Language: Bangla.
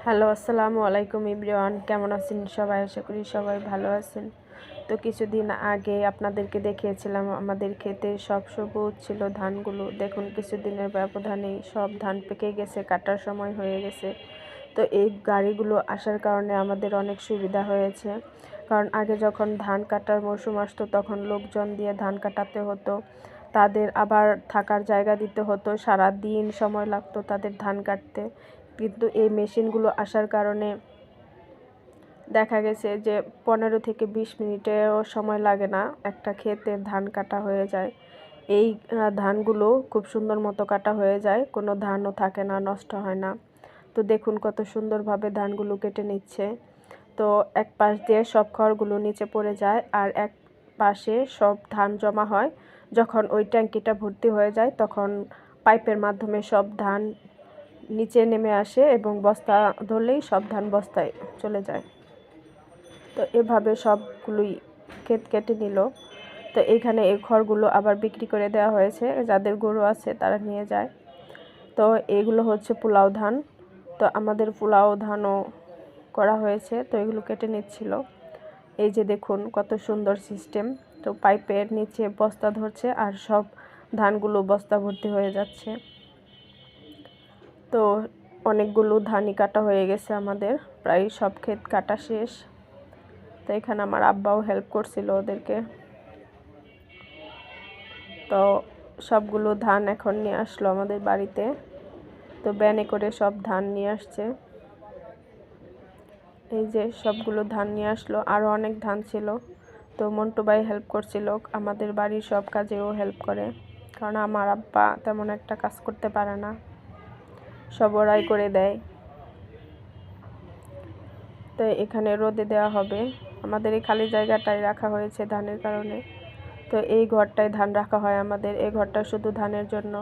হ্যালো, আসসালামু আলাইকুম এভরিওয়ান। কেমন আছেন সবাই? আশা করি সবাই ভালো আছেন। তো কিছুদিন আগে আপনাদেরকে দেখিয়েছিলাম আমাদের ক্ষেতে সব সবুজ ছিল ধানগুলো। দেখুন কিছুদিনের ব্যবধানেই সব ধান পেকে গেছে, কাটার সময় হয়ে গেছে। তো এই গাড়িগুলো আসার কারণে আমাদের অনেক সুবিধা হয়েছে। কারণ আগে যখন ধান কাটার মৌসুম আসতো তখন লোকজন দিয়ে ধান কাটাতে হতো, তাদের আবার থাকার জায়গা দিতে হতো, সারা দিন সময় লাগতো তাদের ধান কাটতে। কিন্তু এই মেশিনগুলো আসার কারণে দেখা গেছে যে 15 থেকে 20 মিনিটেও সময় লাগে না, একটা ক্ষেতের ধান কাটা হয়ে যায়। এই ধানগুলো খুব সুন্দর মতো কাটা হয়ে যায়, কোনো ধানও থাকে না, নষ্ট হয় না। তো দেখুন কত সুন্দরভাবে ধানগুলো কেটে নিচ্ছে। তো এক পাশ দিয়ে সব খড়গুলো নিচে পড়ে যায় আর এক পাশে সব ধান জমা হয়। যখন ওই ট্যাঙ্কিটা ভর্তি হয়ে যায় তখন পাইপের মাধ্যমে সব ধান নিচে নেমে আসে এবং বস্তা ধরলেই সব ধান বস্তায় চলে যায়। তো এভাবে সবগুলোই ক্ষেত কেটে নিল। তো এইখানে এই খড়গুলো আবার বিক্রি করে দেওয়া হয়েছে, যাদের গরু আছে তারা নিয়ে যায়। তো এগুলো হচ্ছে পোলাও ধান। তো আমাদের পোলাও ধানও করা হয়েছে, তো এগুলো কেটে নিচ্ছিল। এই যে দেখুন কত সুন্দর সিস্টেম। তো পাইপের নিচে বস্তা ধরছে আর সব ধানগুলো বস্তা ভর্তি হয়ে যাচ্ছে। তো অনেকগুলো ধানই কাটা হয়ে গেছে, আমাদের প্রায় সব ক্ষেত কাটা শেষ। তো এখানে আমার আব্বাও হেল্প করছিল ওদেরকে। তো সবগুলো ধান এখন নিয়ে আসলো আমাদের বাড়িতে। তো ব্যানে করে সব ধান নিয়ে আসছে। এই যে সবগুলো ধান নিয়ে আসলো, আরও অনেক ধান ছিল। তো মন্টু ভাই হেল্প করছিল, আমাদের বাড়ির সব কাজেও হেল্প করে, কারণ আমার আব্বা তেমন একটা কাজ করতে পারে না, সব ওরাই করে দেয়। তো এখানে রোদে দেওয়া হবে, আমাদের এই খালি জায়গাটাই রাখা হয়েছে ধানের কারণে। তো এই ঘরটায় ধান রাখা হয় আমাদের, এই ঘরটা শুধু ধানের জন্য।